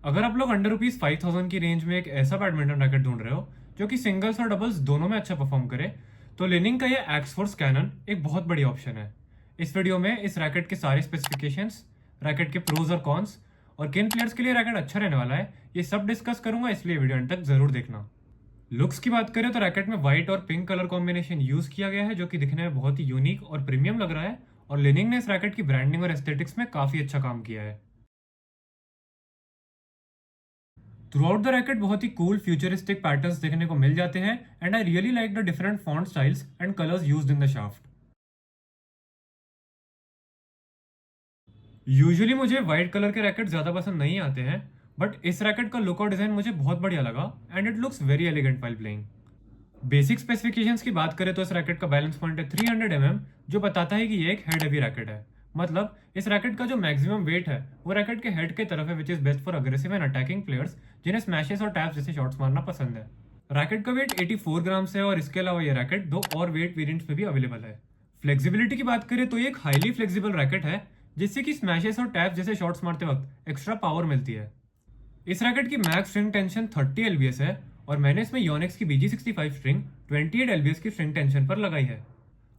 अगर आप लोग अंडर रुपीज 5000 की रेंज में एक ऐसा बैडमिंटन रैकेट ढूंढ रहे हो जो कि सिंगल्स और डबल्स दोनों में अच्छा परफॉर्म करे, तो लिनिंग का ये एक्स फोर्स कैनन एक बहुत बड़ी ऑप्शन है। इस वीडियो में इस रैकेट के सारे स्पेसिफिकेशंस, रैकेट के प्रोज और कॉन्स और किन प्लेयर्स के लिए रैकेट अच्छा रहने वाला है, ये सब डिस्कस करूंगा, इसलिए वीडियो अंत तक जरूर देखना। लुक्स की बात करें तो रैकेट में व्हाइट और पिंक कलर कॉम्बिनेशन यूज किया गया है जो कि दिखने में बहुत ही यूनिक और प्रीमियम लग रहा है, और लिनिंग ने इस रैकेट की ब्रांडिंग और एस्थेटिक्स में काफी अच्छा काम किया है। थ्रू आउट द रैकेट बहुत ही कूल फ्यूचरिस्टिक पैटर्न्स देखने को मिल जाते हैं, and I really like the different font styles and colours used in the shaft. Usually मुझे व्हाइट कलर के रैकेट ज्यादा पसंद नहीं आते हैं, बट इस रैकेट का लुक और डिजाइन मुझे बहुत बढ़िया लगा and it looks very elegant while playing. Basic specifications की बात करें तो इस रैकेट का बैलेंस पॉइंट है 300 जो बताता है कि ये एक हेड हेवी रैकेट है। मतलब इस रैकेट का जो मैक्सिमम वेट है वो रैकेट के हेड के तरफ है, which is best for aggressive and attacking players जिन्हें स्मैशेस और टैप्स जैसे शॉट्स मारना पसंद है। रैकेट का वेट 84 ग्राम्स है, और इसके अलावा ये रैकेट दो और वेट वेरिएंट्स में भी अवेलेबल है। फ्लेक्सिबिलिटी की बात करें तो ये एक हाईली फ्लेक्सिबल रैकेट है, जिससे कि स्मैशेस और टैप्स जैसे शॉट्स मारते वक्त एक्स्ट्रा पावर मिलती है। इस रैकेट की मैक्स स्ट्रिंग टेंशन 30 एलबीएस है, और मैंने इसमें योनेक्स की BG65 स्ट्रिंग 28 एलबीएस की स्ट्रिंग टेंशन पर लगाई है।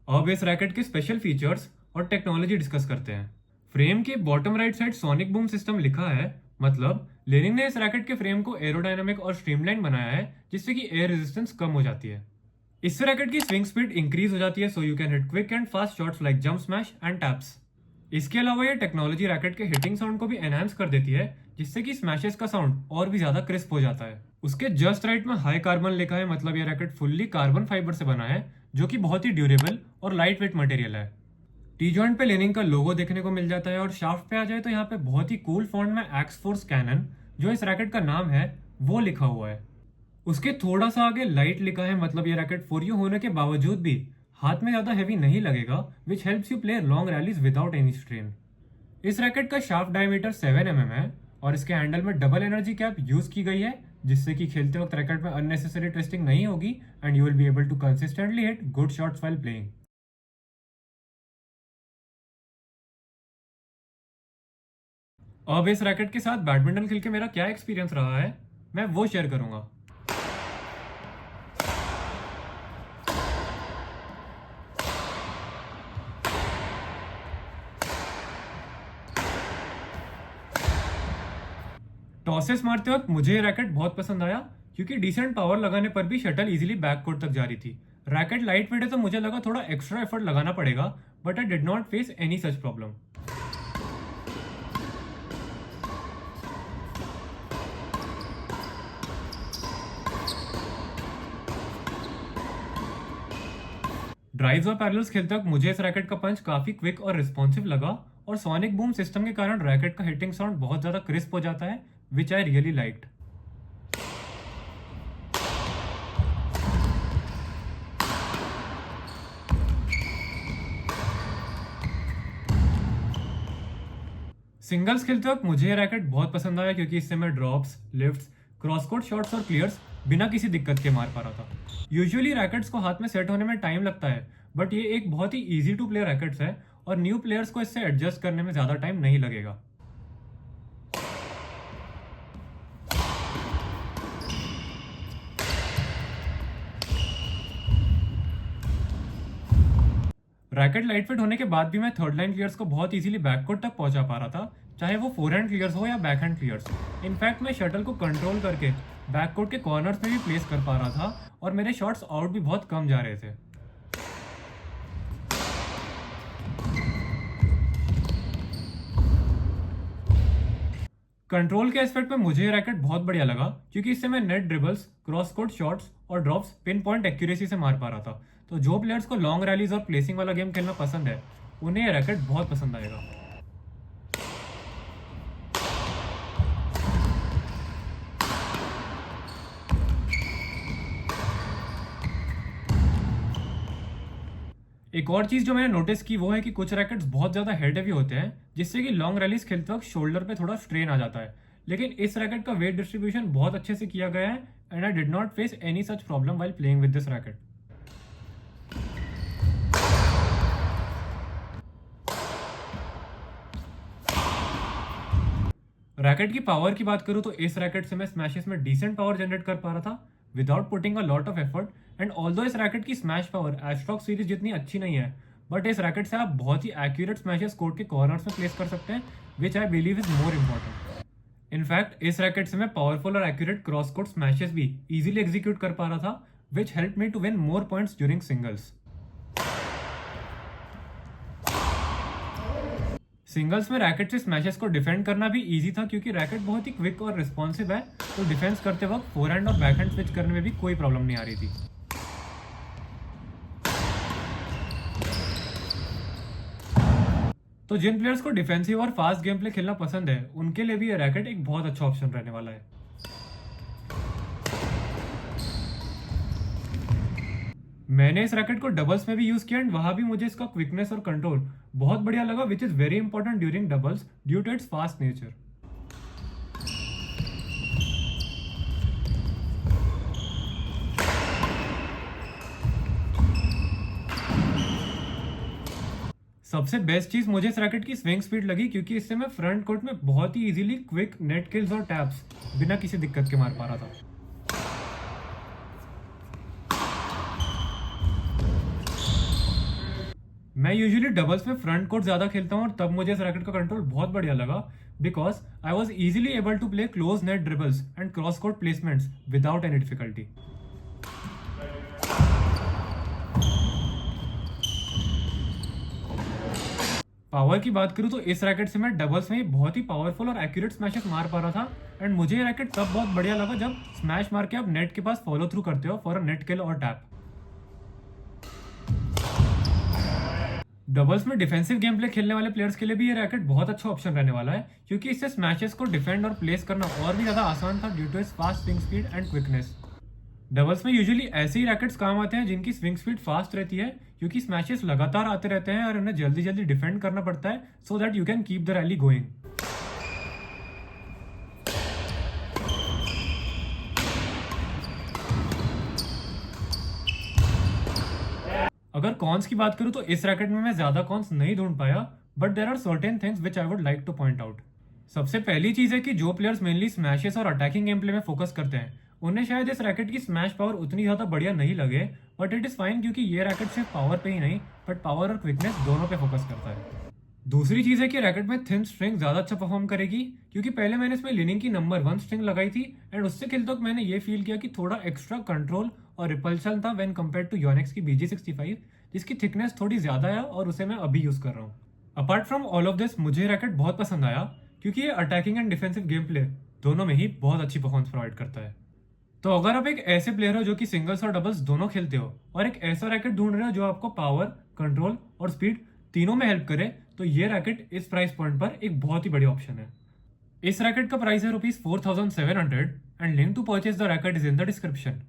अब इस रैकेट के स्पेशल फीचर्स और टेक्नोलॉजी डिस्कस करते हैं। फ्रेम के bottom right side sonic boom system लिखा है, मतलब लेनिंग ने इस रैकेट के फ्रेम को एरोडायनामिक और स्ट्रीमलाइन बनाया है, जिससे कि एयर रेजिस्टेंस कम हो जाती है। इससे रैकेट की स्विंग स्पीड इंक्रीज हो जाती है, so you can hit quick and fast shots like jump smash and taps. इसके अलावा ये टेक्नोलॉजी रैकेट के हिटिंग साउंड को भी एनहांस कर देती है, जिससे कि स्मैशेस का साउंड और भी ज्यादा क्रिस्प हो जाता है। उसके जस्ट राइट में हाई कार्बन लिखा है, मतलब ये रैकेट फुल्ली कार्बन फाइबर से बना है, जो कि बहुत ही ड्यूरेबल और लाइट वेट मटेरियल है। टी जॉइंट पे लेनिंग का लोगो देखने को मिल जाता है, और शाफ्ट पे आ जाए तो यहाँ पे बहुत ही कूल फॉन्ट में एक्स फोर्स कैनन, जो इस रैकेट का नाम है, वो लिखा हुआ है। उसके थोड़ा सा आगे लाइट लिखा है, मतलब ये रैकेट फॉर यू होने के बावजूद भी हाथ में ज्यादा हैवी नहीं लगेगा, which helps you play long rallies without any strain. इस रैकेट का शाफ्ट डायमीटर 7 mm है, और इसके हैंडल में डबल एनर्जी कैप यूज की गई है, जिससे कि खेलते वक्त रैकेट में अननेसेसरी ट्विस्टिंग नहीं होगी, and you will be able to consistently hit good shots while playing. अब इस रैकेट के साथ बैडमिंटन खेल के मेरा क्या एक्सपीरियंस रहा है, मैं वो शेयर करूंगा। टॉसेस मारते वक्त मुझे ये रैकेट बहुत पसंद आया, क्योंकि डिसेंट पावर लगाने पर भी शटल इजीली बैक कोर्ट तक जा रही थी। रैकेट लाइट वेट है तो मुझे लगा थोड़ा एक्स्ट्रा एफर्ट लगाना पड़ेगा, but I did not face any such problem. Drives और पैरेलल्स खेलते वक्त मुझे इस रैकेट का पंच काफी क्विक और रिस्पॉन्सिव लगा, और सोनिक बूम सिस्टम के कारण रैकेट का हिटिंग साउंड बहुत ज्यादा क्रिस्प हो जाता है, विच आई रियली लाइक्ड। सिंगल्स खेलते वक्त मुझे ये रैकेट बहुत पसंद आया, क्योंकि इससे मैं drops, lifts, cross court shots और क्लियर्स बिना किसी दिक्कत के मार पा रहा था। यूजुअली रैकेट्स को हाथ में सेट होने में टाइम लगता है, बट ये एक बहुत ही इजी टू प्ले रैकेट्स है, और न्यू प्लेयर्स को इससे एडजस्ट करने में ज्यादा टाइम नहीं लगेगा। रैकेट लाइट फिट होने के बाद भी मैं थर्ड लाइन क्लियर्स को बहुत इजीली बैककोर्ट तक पहुंचा पा रहा था, चाहे वो फोरहैंड क्लियर्स हो या बैकहैंड क्लियर्स। इनफैक्ट मैं शटल को कंट्रोल करके बैककोर्ट के कॉर्नर्स में भी प्लेस कर पा रहा था, और मेरे शॉट्स आउट भी बहुत कम जा रहे थे। कंट्रोल के एस्पेक्ट में मुझे ये रैकेट बहुत बढ़िया लगा, क्योंकि इससे मैं net dribbles, cross court shots और ड्रॉप्स पिन पॉइंट एक्यूरेसी से मार पा रहा था। तो जो प्लेयर्स को लॉन्ग रैलीज और प्लेसिंग वाला गेम खेलना पसंद है, उन्हें ये रैकेट बहुत पसंद आएगा। एक और चीज जो मैंने नोटिस की वो है कि कुछ रैकेट्स बहुत ज्यादा हेड हैवी होते हैं, जिससे कि लॉन्ग रैलीज खेलते वक्त शोल्डर पे थोड़ा स्ट्रेन आ जाता है। लेकिन इस रैकेट का वेट डिस्ट्रीब्यूशन बहुत अच्छे से किया गया है, and I did not face any such problem while playing with this racket. Racket की पावर की बात करूँ तो इस रैकेट से मैं स्मैशेस में डिसेंट पावर जनरेट कर पा रहा था without putting a lot of effort. And although इस रैकेट की स्मैश पावर एस्ट्रॉक सीरीज जितनी अच्छी नहीं है, बट इस रैकेट से आप बहुत ही एक्यूरेट स्मैशेस कोर्ट के कॉर्नर्स में प्लेस कर सकते हैं, which I believe is more important. In fact इस रैकेट से मैं पावरफुल और एक्यूरेट क्रॉस कोर्ट स्मैशेस भी इजीली एग्जीक्यूट कर पा रहा था, which help me to win more points during singles. Singles में रैकेट से स्मैशेस को डिफेंड करना भी इजी था क्योंकि रैकेट बहुत ही क्विक और रिस्पॉन्सिव है, तो डिफेंस करते वक्त फोरहैंड और बैकहैंड स्विच करने में भी कोई प्रॉब्लम नहीं आ रही थी। तो जिन प्लेयर्स को डिफेंसिव और फास्ट गेम प्ले खेलना पसंद है, उनके लिए भी ये रैकेट एक बहुत अच्छा ऑप्शन रहने वाला है। मैंने इस रैकेट को डबल्स में भी यूज किया एंड वहां भी मुझे इसका क्विकनेस और कंट्रोल बहुत बढ़िया लगा, which is very important during doubles due to its fast nature. सबसे बेस्ट चीज मुझे इस रैकेट की स्विंग स्पीड लगी क्योंकि इससे मैं फ्रंट कोर्ट में बहुत ही इजीली क्विक नेट किल्स और टैप्स बिना किसी दिक्कत के मार पा रहा था। मैं यूजुअली डबल्स में फ्रंट कोर्ट ज्यादा खेलता हूँ और तब मुझे इस रैकेट का कंट्रोल बहुत बढ़िया लगा because I was easily able to play close net dribbles and cross court placements without any difficulty. Power की बात करूँ तो इस रैकेट से मैं डबल्स में ही बहुत ही पावरफुल और एक्यूरेट स्मैशेस मार पा रहा था एंड मुझे ये रैकेट तब बहुत बढ़िया लगा जब स्मैश मार के आप नेट के पास फॉलो थ्रू करते हो फॉर अ नेट किल और टैप। डबल्स में डिफेंसिव गेम प्ले खेलने वाले प्लेयर्स के लिए भी ये रैकेट बहुत अच्छा ऑप्शन रहने वाला है क्योंकि इससे स्मैशेस को डिफेंड और प्लेस करना और भी ज्यादा आसान था due to its fast swing speed and quickness. Doubles में यूजुअली ऐसे ही रैकेट्स काम आते हैं जिनकी स्विंग स्पीड फास्ट रहती है क्योंकि स्मैशेस लगातार आते रहते हैं और उन्हें जल्दी जल्दी डिफेंड करना पड़ता है so that you can keep the rally going. अगर कॉन्स की बात करूं तो इस रैकेट में मैं ज्यादा कॉन्स नहीं ढूंढ पाया, but there are certain things which I would like to point out. सबसे पहली चीज है कि जो प्लेयर्स मेनली स्मैशेस और अटैकिंग गेम प्ले में फोकस करते हैं उन्हें शायद इस रैकेट की स्मैश पावर उतनी ज्यादा बढ़िया नहीं लगे, बट इट इज फाइन क्योंकि ये रैकेट सिर्फ पावर पे ही नहीं बट पावर और क्विकनेस दोनों पे फोकस करता है। दूसरी चीज है कि रैकेट में थिन स्ट्रिंग ज्यादा अच्छा परफॉर्म करेगी क्योंकि पहले मैंने इसमें लिनिंग की नंबर 1 स्ट्रिंग लगाई थी एंड उससे खेलते वक्त मैंने ये फील किया कि थोड़ा एक्स्ट्रा कंट्रोल और रिपल्शन था व्हेन कंपेयर टू योनेक्स की BG65 जिसकी थिकनेस थोड़ी ज्यादा है और उसे मैं अभी यूज कर रहा हूँ। Apart from all of this मुझे रैकेट बहुत पसंद आया क्योंकि ये attacking and defensive game play दोनों में ही बहुत अच्छी परफॉर्मेंस प्रोवाइड करता है। तो अगर आप एक ऐसे प्लेयर हो जो कि सिंगल्स और डबल्स दोनों खेलते हो और एक ऐसा रैकेट ढूंढ रहे हो जो आपको पावर, कंट्रोल और स्पीड तीनों में हेल्प करे, तो ये रैकेट इस प्राइस पॉइंट पर एक बहुत ही बढ़िया ऑप्शन है। इस रैकेट का प्राइस है ₹4700 and link to purchase the racket is in the description.